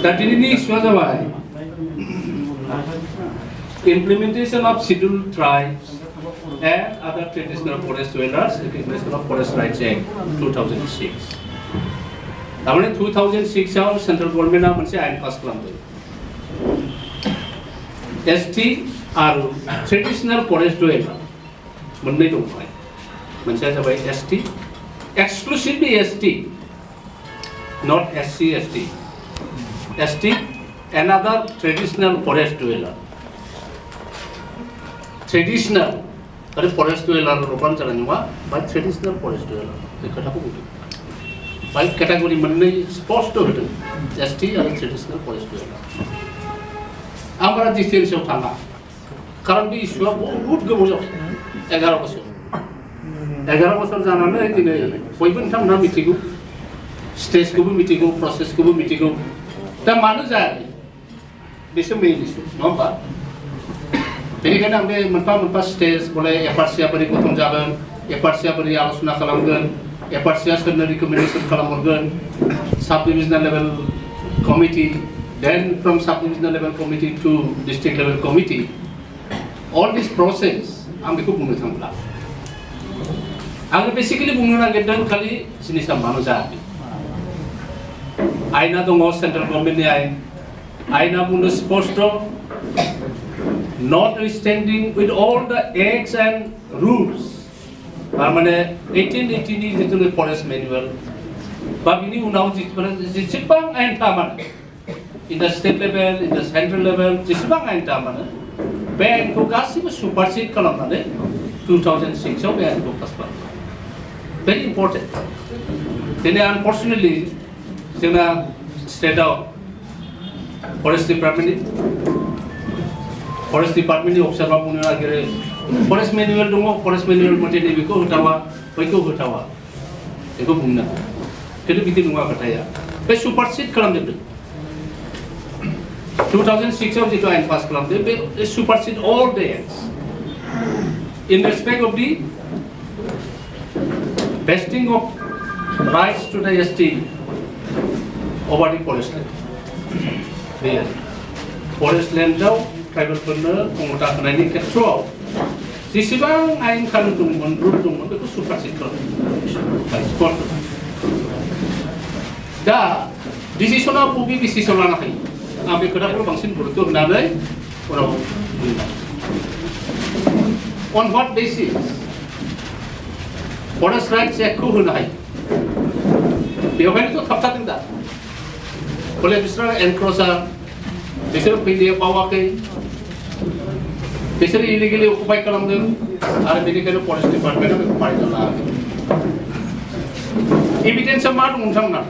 दा दिनैनि इस्युआ जाबाय implementation of scheduled tribes and other traditional forest dwellers Declaration of Forest Rights Act 2006 तारमाने 2006 आव सेंट्रल गभर्नमेन्टआ मोनसे आयेन पास खालामदों एसटी आरो ट्रेडिशनल फरेस्ट डवेलर मोननै दं मोनसेया जाबाय ST exclusively ST not SC ST ST another traditional forest dweller traditional but forest dweller रूपान जानाय नङा by traditional forest dweller बे खोथाखौ बुंदों by category मोननै स्पष्ट होदों ST आरो traditional forest dweller आं बारा डिटेल्सआव थाङा कारण बे इस्युआ बहुत गोबाव जाबाय 11 बोसोर जानानै दिनै बयबो नोंथांमोनहा मिथिगौ स्टेज को भी मिटिंगो प्रोसेस को भी मिटिंगो ता मानो जाए बेसे मेन इशू नङा बेनिखायनो आं बे मोनफा स्टेज बोले एफआरसीआ बोरै गठन जागोन एफआरसीआ बोरै आलोचना खालामगोन एफआरसीआ सोरनो रिकमेन्डेसन खालामहरगोन sub divisional level committee then from sub divisional level committee to district level committee all this process आं बेखौ बुंनो थांला आं बेसिकली बुंनो नागिरदों खालि जिनिसा मानो जायाखै आयना दङ सेंट्रल गभर्नमेन्टनि आयना बुंनो स्पष्ट notwithstanding with all the acts and rules तारमाने 1880 नि जितु फरेस्ट मैनुअल बा बिनि उनाव जेसेबां आयेन थामानो in the state level in the central level जेसेबां आयेन थामानो बे आयेनखौ गासिबो सुपारसिड खालामनानै 2006 आव बे आयेनखौ पास खालामदों very important दिनै अनफॉर्चुनेटली जोंना स्टेटआव फरेस्ट डिपार्टमेन्टनि अफिसारफ्रा बुंनो नागिरो फरेस्ट मेनुअल दङ फरेस्ट मेनुअल मथे नैबेखौ होथावा बैखौ होथावा बेखौ बुंनो खिन्थु बिदि नङा खोथाया बे सुपारसिड खालामजोबदों 2006 आव जितु आयेन पास खालामदों बे सुपारसिड all the acts in respect of the vesting of rights to the ST over the forest land. There, forest land जाव ट्राइबल फोरनो अंगता होनायनि खेत्रआव जेसेबां आयेन कानुन दंमोन रुल दंमोन बेखौ सुपारसिड खालामदों दा डिसिसना बबे डिसिसन लानो हायो आं बे खोथाखौ बांसिन गुरुत्व होनानै उनाव on what basis forest rights एक्टखौ होनो हायो बेवहायनोथ' थाबथादों दा बोले बिसोर एनक्रोचार बिसोर फैनो बावाखै बिसोर इलिगेलि अकुपाय खालामदों आरो बेनिखायनो फरेस्ट डिपार्टमेन्टआ बेखौ मानिना लायाखै एभिडेन्सआ मा दं नोंथांमोनहा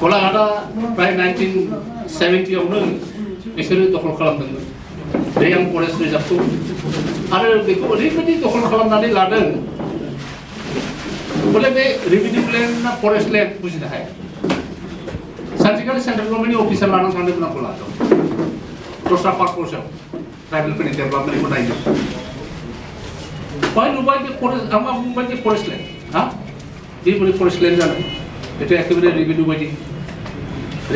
गलाघाटआ प्राय 1970 आवनो बिसोरो दखल खालामदोंमोन दैयां फरेस्ट रिजार्भखौ आरो बेखौ ओरैबायदि दखल खालामनानै लादों बोले बे रेवेन्यू लैंड ना फरेस्ट लैंड बुझिनो हाया सानसेखालि सेंट्रल गभर्नमेन्टनि अफिसार लानानै थांदोंमोन आंखौ लादों दस्रा पार्पसाव ट्राइबेलफोरनि डेभेलपमेन्टखौ नायनो बाय नुबाय बे फरेस्ट आं मा बुंबाय बे फरेस्ट लैंड हा बे बोरै फरेस्ट लैंड जानो बेथ' एखेबारे रेवेन्यू बायदि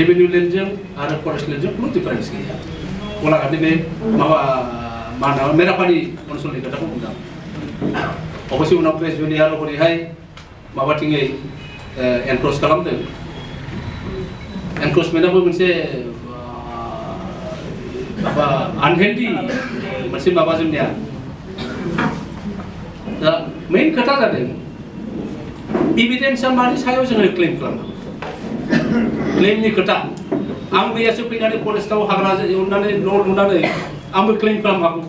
रेवेन्यू लैंडजों आरो फरेस्ट लैंडजों खुनु डिफारेन्स गैया गलाघाटनि बे माबा मा होनो मेरापानि ओनसोलनि खोथाखौ बुंदों अबयसे उनाव ग्रेजुवेटलि आरो हरैहाय माबाथिङै एनक्रोच खालामदों एनक्रोचमेन्टआबो मोनसे माबा आनहेल्दि मोनसे माबा जोंनिया दा मेइन खोथा जादों एभिडेन्सआ मानि सायाव जोङो क्लेम खालामनांगौ क्लेमनि खोथा आं मैयासो फैनानै फरेस्टआव हाग्रा एवनानै न' लुनानै आंबो क्लेम खालामनो हागौ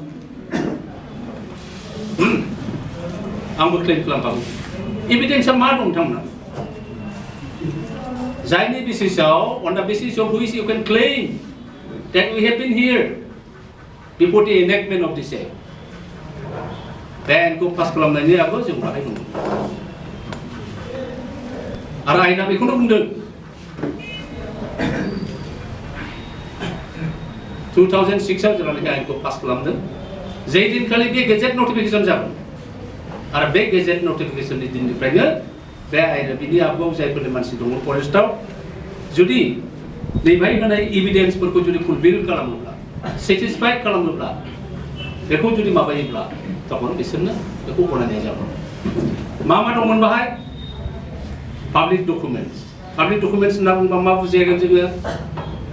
आंबो क्लेम खालामनो हागौ एभिडेन्सआ मा दं नोंथांमोना जायनि बेसिसाव on the basis of which you can claim that we have been here before the enactment of this act बेखौ पास खालामनायनि आगोल जों बाहाय दङ आरो आयेना बेखौनो बुंदों 2006 आव जेब्लानाखि आयेनखौ पास खालामदों जे दिनखालि बे गेजेट नटिफिकेसन जागोन आरो बे गेजेट नटिफिकेसननि दिननिफ्रायनो बे आयदा बिनि आगुआव जायफोरनि मानसि दङ फरेस्टआव जुदि नैबाय होनाय एभिडेन्सफोरखौ जुदि फुलफिल खालामोब्ला सेटिसफाइड खालामोब्ला बेखौ जुदि माबायोब्ला तखन बिसोरनो बेखौ गनायनाय जागोन मा दंमोन बाहाय पाब्लिक डकुमेन्ट्स होनना बुङोबा मा बुजिगोन जोङो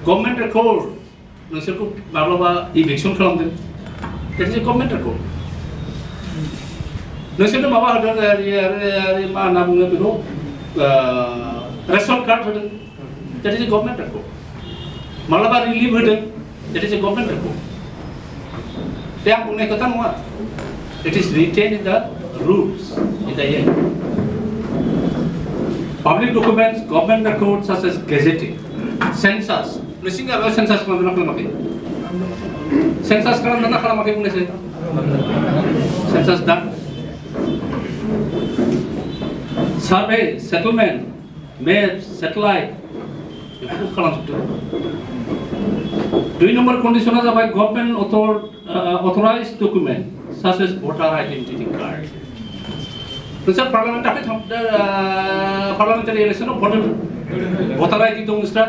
गभर्नमेन्ट रेकर्ड नोंसोरखौ माब्लाबा इभिक्सन खालामदों that is a government record नोंसोरनो माबा होदों मा होनना बुङो बेखौ रेशन कार्ड होदों that is a government record माब्लाबा रिलिफ होदों that is a government record बे आं बुंनाय खोथा नङा it is written in the rules in the end. Public documents, government records such as gazetting, census. Missing a census census census done. Survey, settlement, maps, satellite. Two number conditions are by government authorized document such as voter identity card. नोंसोर parliamentary इलेक्सनाव भट होदों भटार idea दं नोंस्रा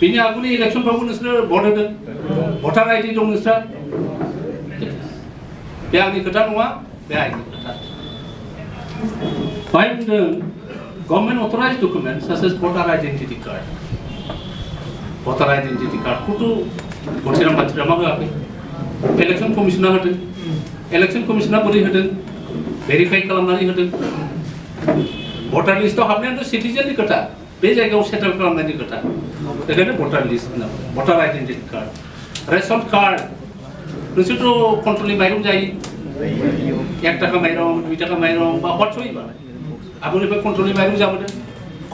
बिनि आगुनि इलेक्सनफ्रावबो नोंसोर भट होदों भटार आइडि दं नोंस्रा बे आंनि खोथा नङा बे आइनि खोथा बाहाय बुंदों गभर्नमेन्ट अथराइज्ड डकुमेन्ट साच एस भटार आइडेन्टिटि कार्डखौथ' गंसेराम बाथ्राया मा होआखै इलेक्सन कमिसना होदों इलेक्सन कमिसना बोरै होदों भेरिफाई खालामनानै होदों भटार लिस्टआव हाबनायाथ' सिटिजेननि खोथा बे जायगायाव सेटेल खालामनायनि खोथा बेखायनो भटार लिस्ट होनना भटार आइडेन्टिटि कार्ड रेशन कार्ड नोंसोरथ' कन्ट्रलनि माइरं जायो 1 टाका माइरं 2 टाका माइरं बा हटसयबा आगुनिफ्राय कन्ट्रलनि माइरं जाबोदों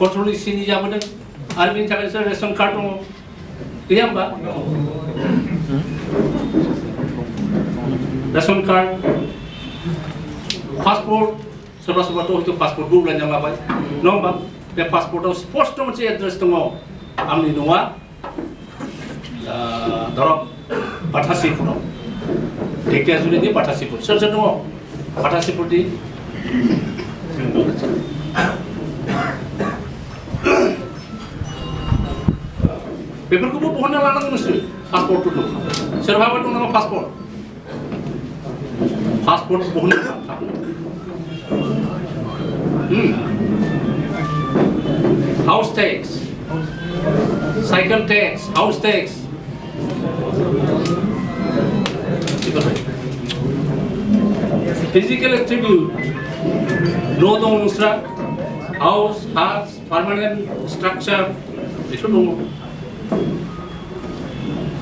कन्ट्रलनि सिनि जाबोदों आरो बेनि थाखाय नोंसोर रेशन कार्ड दङ गैया होमबा रेशन कार्ड पासपोर्ट सोरबा सोरबाथ' हयथ' पासपोर्टबो उलायना लाबाय नङा होमबा बे पासपोर्टआव स्पष्ट मोनसे एड्रेस दङ आंनि न'आ धरक बाथासिपुराव ढेकियाजुलिनि बाथासिपुर सोर दङ बाथासिपुरनि बेफोरखौबो बहनना लानांगौ नोंसोर पासपोर्टफोरखौ सोरहाबा दं नामा passport बहननो house tax, cycle tax, house tax. Physical attribute, no nusra, house, permanent structure. Itu dong.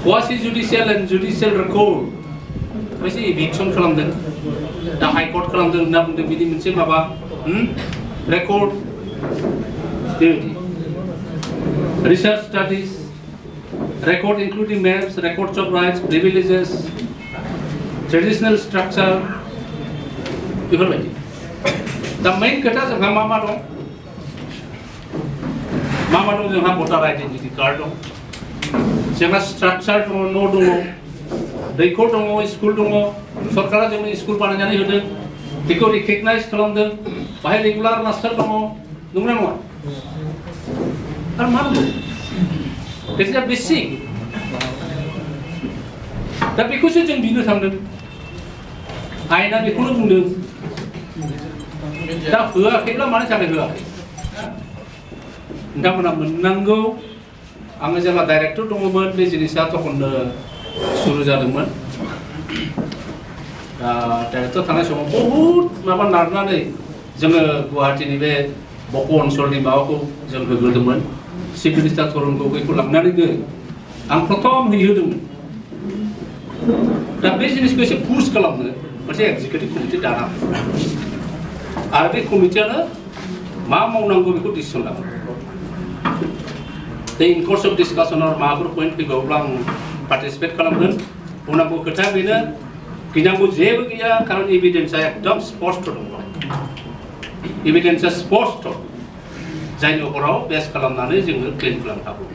Quasi judicial and judicial record. Masih eviction खालामदों, दा high court खालामदों होनना बुंदों बिदि मोनसे माबा record. Research studies, record including maps, records of rights, privileges, traditional structure. बेफोरबायदि दा मेन खोथा जोंहा मा दं जोंहा भटार आइडेन्टिटि कार्ड दं जोंहा स्ट्राक्चार दङ न' दङ दैखर दङ स्कुल दङ सरकारा जोंनो स्कुल बानायनानै होदों बेखौ रिकगनाइज खालामदों बाहाय रेगुलार मास्टार दङ नंगौना नङा आरो मा दङ बेखौ बेसिक दा बेखौसो जों बिनो थांदों आयेना बेखौनो बुंदों दा होआखैब्ला मानि थाखाय होआखै नोंथांमोना मोननांगौ आङो जेब्ला डाइरेक्टर दङमोन बे जिनिसा तखननो सुरु जादोंमोन डाइरेक्टर थानाय समाव बहुद माबा नारनानै जोङो गुवाहाटीनि बे बक' ओनसोलनि माबाखौ जों होग्रोदोंमोन चिफ मिनिस्टार तरुण गगैखौ लांनानैनो आं प्रथम हैहोदोंमोन दा बे जिनिसखौ एसे पुश खालामनो मोनसे एक्जिकिउटिभ कमिटि दाना आरो बे कमिटियानो मा मावनांगौ बेखौ डिसिसन लागोन दा इन कर्स अफ डिसकासनाव माबाफोर पइन्ट फैबावब्ला आं पार्टिसिपेट खालामगोन बुंनांगौ खोथाया बेनो गिनांगौ जेबो गैया खारन एभिडेन्सआ एकदम स्पष्ट दङ एभिडेन्सआ स्पष्ट जायनि अराव बेस खालामनानै जोङो क्लेम खालामनो हागौ